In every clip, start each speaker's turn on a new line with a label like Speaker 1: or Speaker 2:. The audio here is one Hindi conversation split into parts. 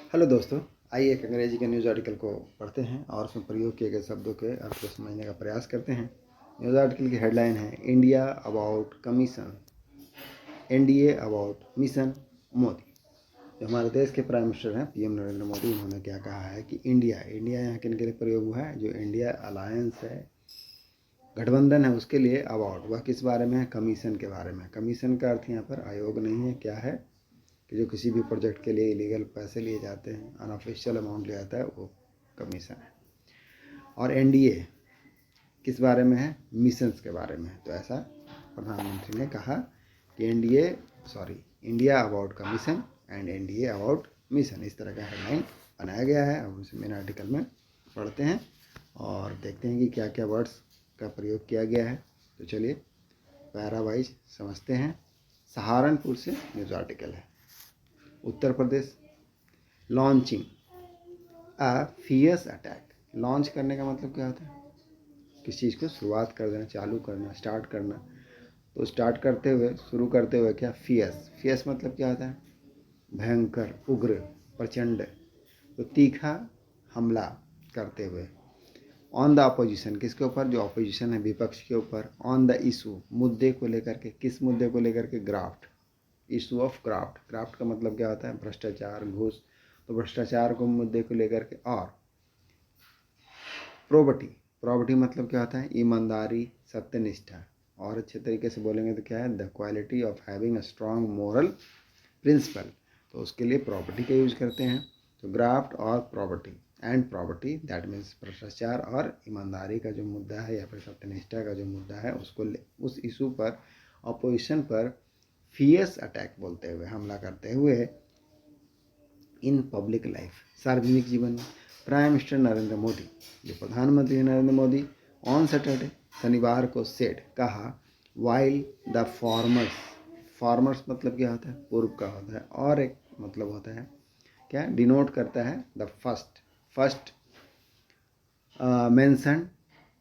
Speaker 1: हेलो दोस्तों, आइए एक अंग्रेजी के न्यूज़ आर्टिकल को पढ़ते हैं और उसमें प्रयोग किए गए शब्दों के अर्थ को समझने का प्रयास करते हैं। न्यूज़ आर्टिकल की हेडलाइन है India about commission, NDA about mission Modi. जो हमारे देश के प्राइम मिनिस्टर हैं पीएम नरेंद्र मोदी, उन्होंने क्या कहा है कि इंडिया यहाँ किन के लिए प्रयोग हुआ है, जो इंडिया अलायंस है, गठबंधन है, उसके लिए अबाउट, वह किस बारे में है, कमीशन के बारे में। कमीशन का अर्थ यहाँ पर आयोग नहीं है, क्या है कि जो किसी भी प्रोजेक्ट के लिए इलीगल पैसे लिए जाते हैं, अनऑफिशियल अमाउंट लिया जाता है, वो कमीशन है। और एनडीए किस बारे में है, मिशंस के बारे में है। तो ऐसा प्रधानमंत्री ने कहा कि India about commission and NDA about mission, इस तरह का हेडलाइन बनाया गया है। अब उसे मेन आर्टिकल में पढ़ते हैं और देखते हैं कि क्या क्या वर्ड्स का प्रयोग किया गया है। तो चलिए पैरा वाइज समझते हैं। सहारनपुर से न्यूज़ आर्टिकल है। Uttar Pradesh, launching a fierce attack. Launch करने का मतलब क्या होता है, किसी चीज़ को शुरुआत कर देना, चालू करना, स्टार्ट करना। तो स्टार्ट करते हुए, शुरू करते हुए क्या, फियर्स मतलब क्या होता है, भयंकर, उग्र, प्रचंड। तो तीखा हमला करते हुए। ऑन द अपोजिशन, किसके ऊपर, जो अपोजिशन है, विपक्ष के ऊपर। ऑन द इशू, मुद्दे को लेकर के, किस मुद्दे को लेकर के, graft, issue of graft. Graft का मतलब क्या होता है, भ्रष्टाचार, घूस। तो भ्रष्टाचार को मुद्दे को लेकर के। और प्रॉपर्टी मतलब क्या होता है, ईमानदारी, सत्यनिष्ठा। और अच्छे तरीके से बोलेंगे तो क्या है, the quality of having a strong moral principle. तो उसके लिए प्रॉपर्टी का यूज करते हैं। तो ग्राफ्ट और प्रॉपर्टी दैट मीन्स भ्रष्टाचार और ईमानदारी का जो मुद्दा है या फिर सत्यनिष्ठा का जो मुद्दा है, उसको उस इशू पर, अपोजिशन पर फियर्स अटैक बोलते हुए, हमला करते हुए, इन पब्लिक लाइफ, सार्वजनिक जीवन में। प्राइम मिनिस्टर नरेंद्र मोदी, जो प्रधानमंत्री नरेंद्र मोदी, ऑन सैटरडे, शनिवार को, सेड, कहा, वाइल द फार्मर्स मतलब क्या होता है, पूर्व का होता है। और एक मतलब होता है क्या, डिनोट करता है the first mention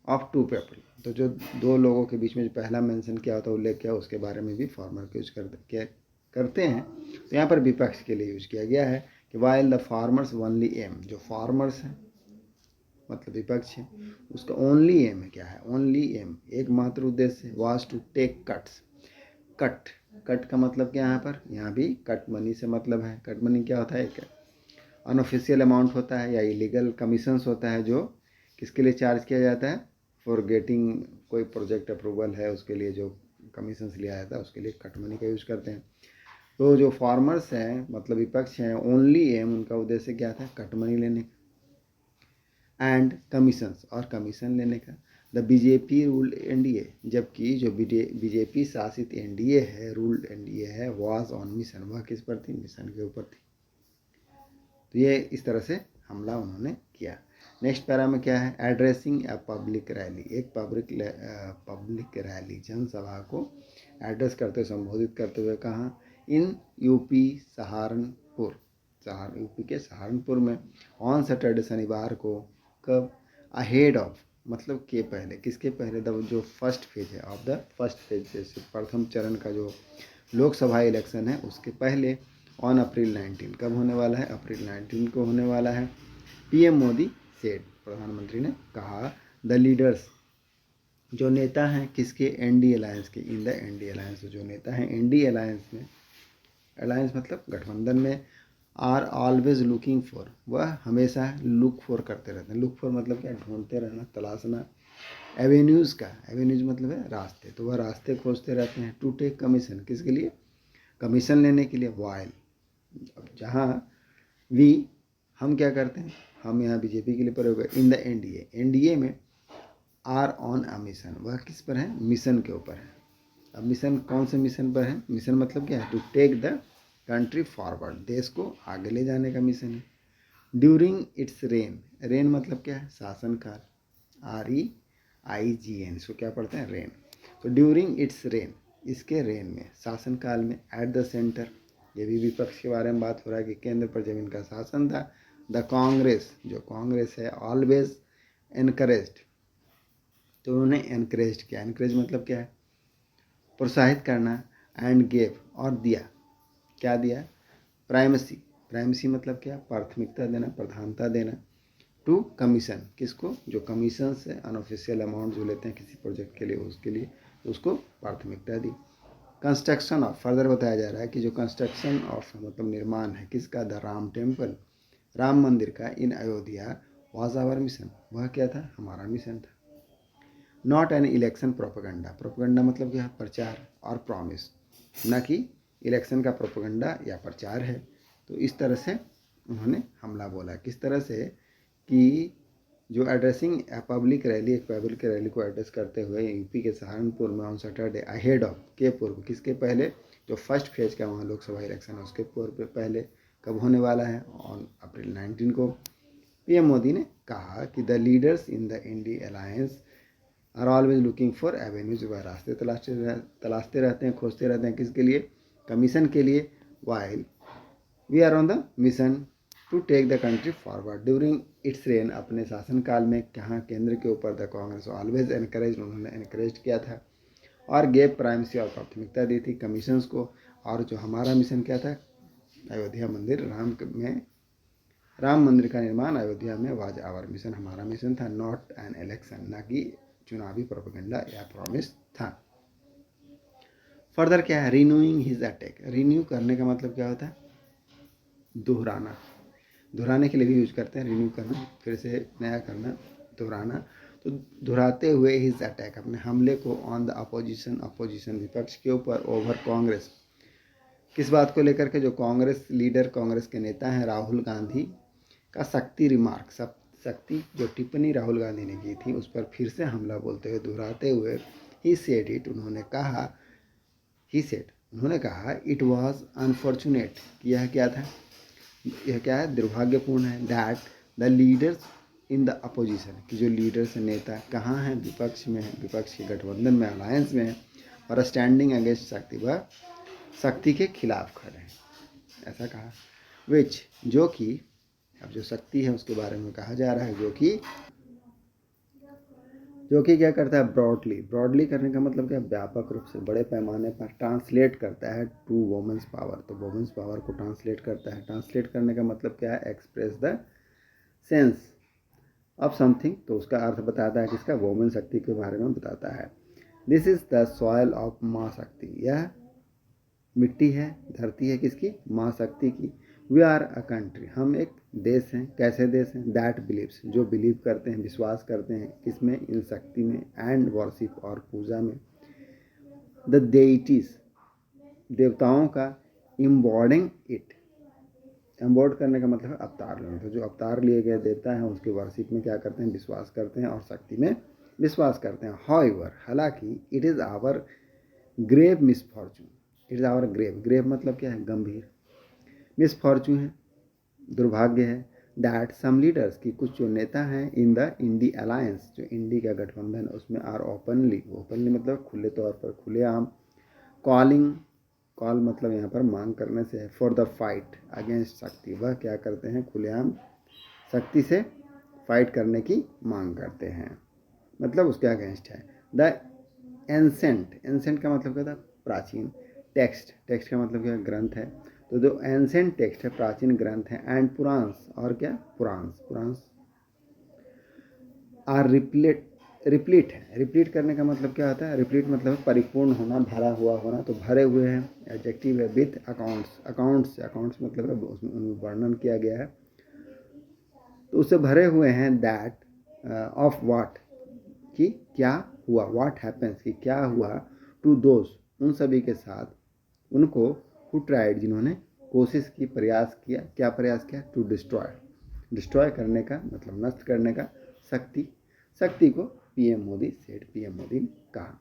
Speaker 1: of two people. तो जो दो लोगों के बीच में जो पहला मेंशन किया होता है, उल्लेख किया, उसके बारे में भी फार्मर का यूज करते हैं। तो यहाँ पर विपक्ष के लिए यूज किया गया है कि while the farmers only um, जो फार्मर्स हैं मतलब विपक्ष है, उसका ओनली एम है, क्या है, ओनली एम, एकमात्र उद्देश्य, वाज टू टेक कट का मतलब क्या है, यहाँ भी कट मनी से मतलब है। कट मनी क्या होता है, एक अनऑफिशियल अमाउंट होता है या इलीगल कमीशंस होता है, जो किसके लिए चार्ज किया जाता है, फॉर गेटिंग कोई प्रोजेक्ट अप्रूवल है, उसके लिए जो कमीशंस लिया जाता है, उसके लिए कट मनी का यूज़ करते हैं। तो जो फार्मर्स हैं मतलब विपक्ष हैं, ओनली एम, उनका उद्देश्य क्या था, कट मनी लेने का, एंड कमीशंस, और कमीशन लेने का। द बीजेपी रूल्ड एनडीए, जबकि जो बीजेपी शासित एनडीए है, रूल्ड एनडीए है, वाज ऑन मिशन, वह किस पर थी, मिशन के ऊपर थी। तो ये इस तरह से हमला उन्होंने किया। नेक्स्ट पैरा में क्या है, एड्रेसिंग ए पब्लिक रैली, एक पब्लिक रैली, जनसभा को एड्रेस करते, संबोधित करते हुए कहा, इन यूपी सहारनपुर, यूपी के सहारनपुर में, ऑन सैटरडे, शनिवार को। कब, अहेड ऑफ मतलब के पहले, किसके पहले, जो फर्स्ट फेज है, ऑफ द फर्स्ट फेज, जैसे प्रथम चरण का जो लोकसभा इलेक्शन है, उसके पहले, ऑन अप्रैल 19, कब होने वाला है, अप्रैल 19 को होने वाला है। पीएम मोदी सेड, प्रधानमंत्री ने कहा, द लीडर्स, जो नेता हैं किसके, एनडी अलायंस के, इन द एनडी अलायंस, जो नेता हैं एनडी अलायंस में, अलायंस मतलब गठबंधन में, आर ऑलवेज लुकिंग फॉर, वह हमेशा लुक फॉर करते रहते हैं। लुक फॉर मतलब क्या, ढूंढते रहना, तलाशना। एवेन्यूज़ का, एवेन्यूज मतलब है रास्ते, तो वह रास्ते खोजते रहते हैं। टू टेक कमीशन, किसके लिए, कमीशन लेने के लिए। वाइल, अब जहाँ वी, हम क्या करते हैं, हम यहाँ बीजेपी के लिए प्रयोग है, इन द एनडीए, एनडीए में, आर ऑन अ मिशन, वह किस पर है, मिशन के ऊपर है। अब मिशन कौन से मिशन पर है, मिशन मतलब क्या है, to take the country forward, देश को आगे ले जाने का मिशन है। ड्यूरिंग इट्स रेन मतलब क्या है, शासनकाल, REIGN, इसको क्या पढ़ते हैं, रेन। तो ड्यूरिंग इट्स रेन, इसके रेन में, शासनकाल में। एट द सेंटर, ये भी विपक्ष के बारे में बात हो रहा है कि केंद्र पर जब इनका शासन था। द कांग्रेस, जो कांग्रेस है, ऑलवेज एनकरेज्ड, तो उन्होंने एनकरेज किया। एनकरेज मतलब क्या है, प्रोत्साहित करना। एंड गेव, और दिया, क्या दिया, प्राइमेसी, प्राइमेसी मतलब क्या, प्राथमिकता देना, प्रधानता देना। टू कमीशन, किसको, जो कमीशन से अनऑफिशियल अमाउंट जो लेते हैं किसी प्रोजेक्ट के लिए, उसके लिए उसको प्राथमिकता दी। कंस्ट्रक्शन ऑफ, फर्दर बताया जा रहा है कि जो कंस्ट्रक्शन ऑफ मतलब निर्माण है किसका, द राम टेम्पल, राम मंदिर का, इन अयोध्या वाज आवर मिशन, वह क्या था, हमारा मिशन था। Not an election propaganda, propaganda मतलब क्या, प्रचार और प्रॉमिस, न कि इलेक्शन का प्रोपेगेंडा या प्रचार है। तो इस तरह से उन्होंने हमला बोला। किस तरह से कि जो एड्रेसिंग पब्लिक रैली, एक पब्लिक रैली को एड्रेस करते हुए यूपी के सहारनपुर में ऑन सैटरडे अहेड ऑफ, के पूर्व, किसके पहले, जो फर्स्ट फेज का वहाँ लोकसभा इलेक्शन है उसके पूर्व पहले कब होने वाला है, ऑन अप्रैल 19 को, पीएम मोदी ने कहा कि the leaders in the INDI alliance are always looking for avenues, वह रास्ते तलाशते रहते हैं, खोजते रहते हैं, किसके लिए, कमीशन के लिए। While we are on the mission to take the country forward during its reign, अपने शासनकाल में कहाँ, केंद्र के ऊपर द कांग्रेस ऑलवेज एनकरेज, उन्होंने एनकरेज किया था और गेव प्राइमेसी और प्राथमिकता दी थी कमीशंस को। और जो हमारा मिशन क्या था, अयोध्या मंदिर राम मंदिर का निर्माण अयोध्या में वाज आवर मिशन, हमारा मिशन था। नॉट एन इलेक्शन, ना कि चुनावी प्रोपेगेंडा या प्रॉमिस था। फर्दर क्या है, रिन्यूइंग हिज अटैक, रिन्यू करने का मतलब क्या होता है, दोहराना, दोहराने के लिए भी यूज करते हैं, रिन्यू करना, फिर से नया करना, दोहराना। तो दोहराते हुए हिज अटैक, अपने हमले को, ऑन द अपोजिशन, अपोजिशन विपक्ष के ऊपर, ओवर कांग्रेस, किस बात को लेकर के, जो कांग्रेस लीडर, कांग्रेस के नेता हैं राहुल गांधी का शक्ति रिमार्क, शक्ति जो टिप्पणी राहुल गांधी ने की थी उस पर फिर से हमला बोलते हुए, दोहराते हुए, ही सेड इट, उन्होंने कहा, ही सेड, उन्होंने कहा, इट वाज अनफॉर्चुनेट, यह क्या था, यह क्या है, दुर्भाग्यपूर्ण है, that the leaders in the opposition, कि जो लीडर्स नेता कहाँ हैं, विपक्ष में हैं, विपक्ष के गठबंधन में, अलायंस में हैं, और स्टैंडिंग अगेंस्ट शक्ति, वह शक्ति के खिलाफ खड़े हैं, ऐसा कहा। विच, जो कि, अब जो शक्ति है उसके बारे में कहा जा रहा है, जो कि क्या करता है, ब्रॉडली करने का मतलब क्या, व्यापक रूप से, बड़े पैमाने पर, ट्रांसलेट करता है टू वोमेंस पावर, तो वोमेंस पावर को ट्रांसलेट करता है। ट्रांसलेट करने का मतलब क्या है, express the sense of something, तो उसका अर्थ बताता है किसका, वोमेन शक्ति के बारे में बताता है। This is the soil of माँ शक्ति, यह मिट्टी है, धरती है किसकी, माँ शक्ति की। वी आर अ कंट्री, हम एक देश हैं, कैसे देश हैं, दैट बिलीव्स, जो बिलीव करते हैं, विश्वास करते हैं, किसमें, इन शक्ति में, एंड वर्शिप, और पूजा में, द डेइटीज, देवताओं का, इम्बॉडिंग इट, एम्बॉर्ड करने का मतलब है अवतार लेना, तो जो अवतार लिए गए देवता हैं उसके वर्शिप में क्या करते हैं, विश्वास करते हैं, और शक्ति में विश्वास करते हैं। हाउएवर, हालांकि, it is our grave misfortune, it is our grave मतलब क्या है, गंभीर, मिसफॉर्चून है, दुर्भाग्य है, दैट सम लीडर्स, की कुछ जो नेता हैं, इन द इंडी अलायंस, जो इंडी का गठबंधन उसमें, आर ओपनली मतलब खुले तौर पर, खुलेआम, कॉलिंग, कॉल मतलब यहाँ पर मांग करने से है, फॉर द फाइट अगेंस्ट शक्ति, वह क्या करते हैं, खुलेआम शक्ति से फाइट करने की मांग करते हैं, मतलब उसके अगेंस्ट है। द एंसेंट का मतलब क्या था, प्राचीन, टेक्स्ट का मतलब क्या, ग्रंथ है, तो जो एंसेंट टेक्स्ट है, प्राचीन ग्रंथ है, एंड पुराण्स, और क्या, पुराण्स आर रिप्लीट है, रिप्लीट करने का मतलब क्या होता है, रिप्लीट मतलब परिपूर्ण होना, भरा हुआ होना, तो भरे हुए हैं, एडजेक्टिव है, विथ अकाउंट्स मतलब है उसमें वर्णन किया गया है, तो उससे भरे हुए हैं, दैट ऑफ व्हाट, कि क्या हुआ, व्हाट हैपेंस, कि क्या हुआ, टू दोज, उन सभी के साथ, उनको, हु ट्राइड, जिन्होंने कोशिश की, प्रयास किया, क्या प्रयास किया, टू डिस्ट्रॉय करने का मतलब नष्ट करने का, शक्ति को, पीएम मोदी ने कहा।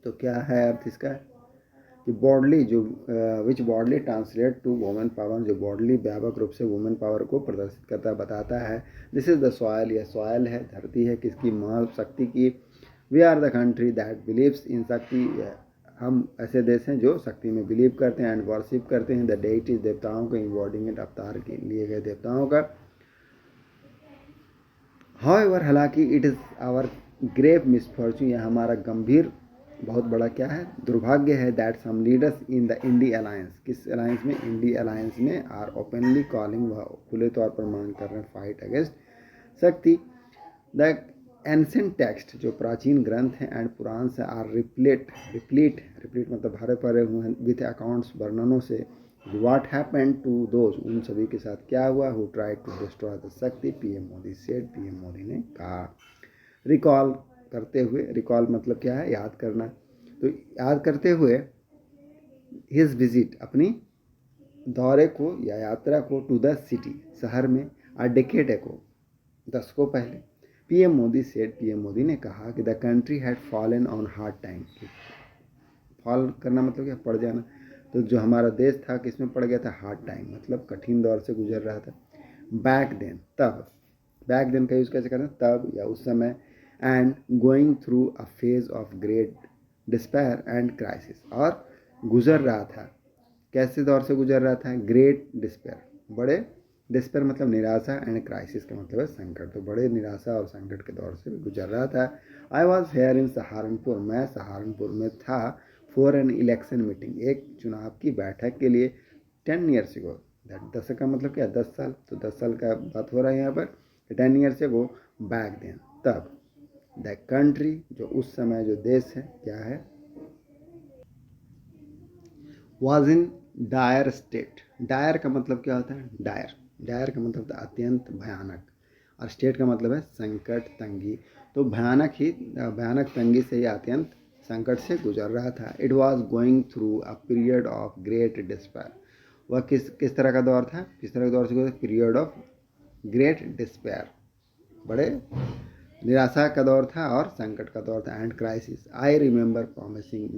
Speaker 1: तो क्या है अर्थ इसका, कि बॉडली, जो which broadly translate to women power, जो बॉडली व्यापक रूप से वुमेन पावर को प्रदर्शित करता बताता है। दिस इज द सॉयल, यह सॉयल है, धरती है, किसकी, माँ शक्ति की। We are the country that believes in shakti, हम ऐसे देश हैं जो शक्ति में बिलीव करते हैं, एंड वर्शिप करते हैं द डेइटीज, देवताओं को, इम्बॉडिंग अवतार के लिए गए देवताओं का। हाउएवर, हालांकि, it is our grave misfortune, यह हमारा गंभीर बहुत बड़ा क्या है, दुर्भाग्य है that some leaders in the INDI alliance, किस अलायंस में, इंडी अलायंस में, आर ओपनली कॉलिंग, वह खुले तौर पर मांग कर रहे हैं, fight against shakti. The ancient text, जो प्राचीन ग्रंथ हैं, एंड पुराण से, आर रिप्लीट मतलब भरे पड़े हुए हैं, विथ अकाउंट्स, वर्णनों से, व्हाट हैपेंड टू दोज, उन सभी के साथ क्या हुआ, who try to destroy the shakti, PM Modi said, PM Modi ने कहा। रिकॉल करते हुए, रिकॉल मतलब क्या है, याद करना, तो याद करते हुए हिज विजिट, अपनी दौरे को या यात्रा को, टू द सिटी, शहर में, अ डेकेड एगो, दशकों पहले, PM Modi said, PM Modi ने कहा कि the country had fallen on hard time, fall करना मतलब क्या, पड़ जाना, तो जो हमारा देश था किसमें पड़ गया था, हार्ड टाइम मतलब कठिन दौर से गुजर रहा था। बैक देन, तब, बैक देन का यूज़ कैसे करना, तब या उस समय, and going through a phase of great despair and crisis, और गुजर रहा था, कैसे दौर से गुजर रहा था, ग्रेट डिस्पेयर, बड़े, डिस्पेयर मतलब निराशा, एंड क्राइसिस का मतलब है संकट, तो बड़े निराशा और संकट के दौर से गुजर रहा था। I was here in Saharanpur, मैं सहारनपुर में था, फॉर एन इलेक्शन मीटिंग, एक चुनाव की बैठक के लिए, 10 ईयर्स एगो, दशक का मतलब क्या, 10 साल, तो 10 साल का बात हो रहा है यहाँ पर, 10 ईयर्स एगो, बैक देन, तब, द कंट्री, जो उस समय जो देश है, क्या है, was in dire state, dire का मतलब क्या होता है, डायर, डायर का मतलब था अत्यंत भयानक, और स्टेट का मतलब है संकट, तंगी, तो भयानक ही, भयानक तंगी से ही अत्यंत संकट से गुजर रहा था। It was going through a period of great despair, वह किस तरह का दौर था, किस तरह के दौर से गुजर, पीरियड ऑफ ग्रेट डिस्पेयर, बड़े निराशा का दौर था और संकट का दौर था, and crisis. I remember promising,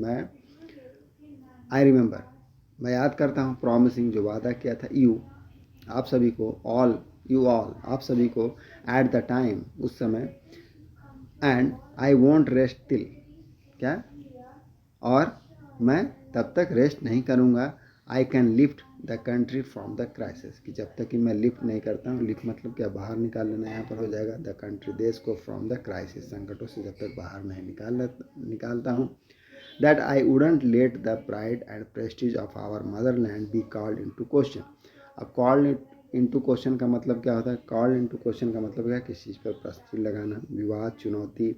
Speaker 1: मैं याद करता हूँ, प्रॉमिसिंग जो वादा किया था, यू, आप सभी को, ऑल, यू ऑल, आप सभी को, एट द टाइम, उस समय, and I want rest till, क्या, और मैं तब तक रेस्ट नहीं करूँगा, I can lift the country from the crisis, कि जब तक कि मैं लिफ्ट नहीं करता हूँ, लिफ्ट मतलब क्या, बाहर निकाल लेना, यहाँ पर हो जाएगा, द कंट्री, देश को, फ्रॉम द क्राइसिस, संकटों से जब तक बाहर नहीं निकालता हूँ, that I wouldn't let the pride and prestige of our motherland be called into question। अब called into question का मतलब क्या होता है, called into question का मतलब क्या है, किसी चीज़ पर प्रश्न लगाना, विवाद, चुनौती,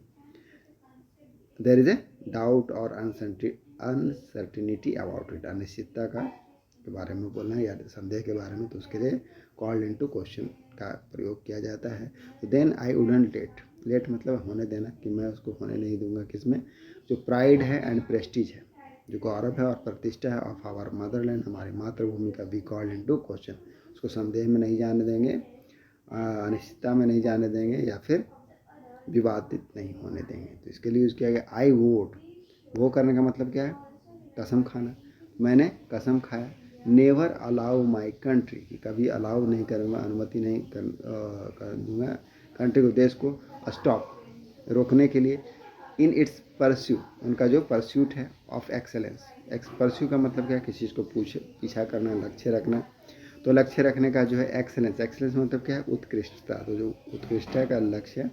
Speaker 1: there is a doubt और uncertainty about it, अनिश्चितता के बारे में बोलना या संदेह के बारे में, तो उसके लिए called into question का प्रयोग किया जाता है। तो then I wouldn't let मतलब होने देना, कि मैं उसको होने नहीं दूंगा, किसमें, जो प्राइड है एंड प्रेस्टीज है, जो गौरव है और प्रतिष्ठा है, ऑफ आवर मदरलैंड, हमारी मातृभूमि का, बी कॉल्ड इनटू क्वेश्चन, उसको संदेह में नहीं जाने देंगे, अनिश्चितता में नहीं जाने देंगे, या फिर विवादित नहीं होने देंगे। तो इसके लिए यूज़ किया गया आई वोट, वो करने का मतलब क्या है, कसम खाना, मैंने कसम खाया, नेवर अलाउ माई कंट्री, कि कभी अलाउ नहीं करूँगा, अनुमति नहीं कर दूँगा, कंट्री को, देश को, स्टॉप, रोकने के लिए, इन इट्स परस्यू, उनका जो परस्यूट है, ऑफ एक्सेलेंस, परस्यू का मतलब क्या है, किसी चीज़ को पीछा करना, लक्ष्य रखना, तो लक्ष्य रखने का जो है एक्सेलेंस, एक्सेलेंस मतलब क्या है, उत्कृष्टता, तो जो उत्कृष्टता का लक्ष्य,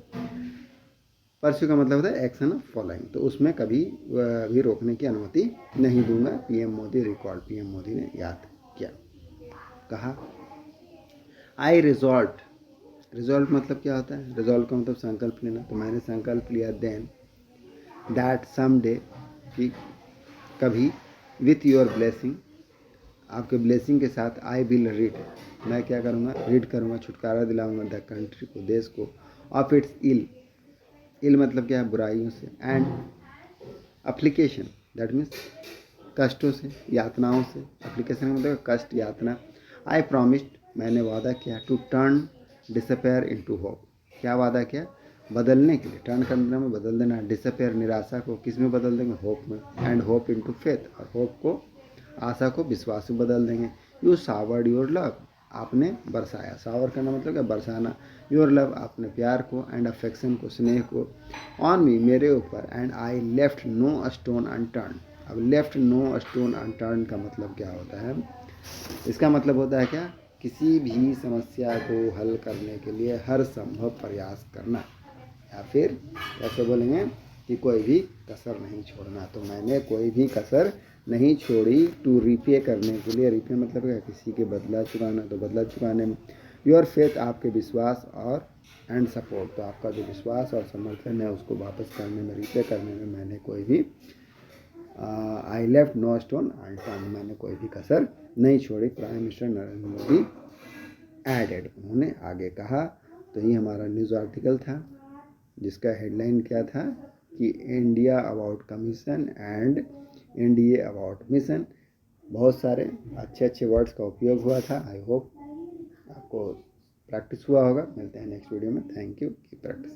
Speaker 1: परस्यू का मतलब होता है एक्शन फॉलोइंग, तो उसमें कभी भी रोकने की अनुमति नहीं दूंगा, PM Modi record, PM Modi ने याद किया, कहा। आई रिजॉल्ट, रिजॉल्ट मतलब क्या होता है, रिजॉल्ट का मतलब संकल्प लेना, तो मैंने संकल्प लिया, देन दैट सम डे, कि कभी, विथ योर ब्लेसिंग, आपके ब्लेसिंग के साथ, आई विल रीड, मैं क्या करूँगा, रीड करूँगा, छुटकारा दिलाऊंगा, द कंट्री को, देश को, ऑफ इट्स इल, इल मतलब क्या है, बुराइयों से, एंड अप्लीकेशन, दैट मीन्स कष्टों से, यातनाओं से, अप्लीकेशन का मतलब कष्ट, यातना। आई प्रॉमिस्ड, मैंने वादा किया, to turn disappear into hope, क्या वादा किया, बदलने के लिए, टर्न करने में बदल देना, डिसअपेयर निराशा को किस में बदल देंगे, होप में, एंड होप इनटू फेथ, और होप को, आशा को विश्वास में बदल देंगे। यू सावर्ड योर लव, आपने बरसाया, सावर करना मतलब क्या, बरसाना, योर लव, आपने प्यार को, एंड अफेक्शन को, स्नेह को, ऑन मी, मेरे ऊपर, and I left no stone unturn. अब लेफ्ट नो स्टोन अनटर्न का मतलब क्या होता है, इसका मतलब होता है क्या, किसी भी समस्या को हल करने के लिए हर संभव प्रयास करना, या फिर कैसे बोलेंगे, कि कोई भी कसर नहीं छोड़ना। तो मैंने कोई भी कसर नहीं छोड़ी टू रिपे करने के लिए। रिपे मतलब क्या, किसी के बदला चुकाना, तो बदला चुकाने में। योर फेथ आपके विश्वास और एंड सपोर्ट, तो आपका जो विश्वास और समर्थन है उसको वापस करने में, रिपे करने में मैंने कोई भी I left no stone unturned, मैंने कोई भी कसर नहीं छोड़ी। Prime minister Narendra Modi added, उन्होंने आगे कहा। तो ये हमारा न्यूज़ आर्टिकल था जिसका हेडलाइन क्या था कि India about commission and NDA about mission. बहुत सारे अच्छे अच्छे वर्ड्स का उपयोग हुआ था। आई होप आपको प्रैक्टिस हुआ होगा। मिलते हैं नेक्स्ट वीडियो में। Thank you, keep practice.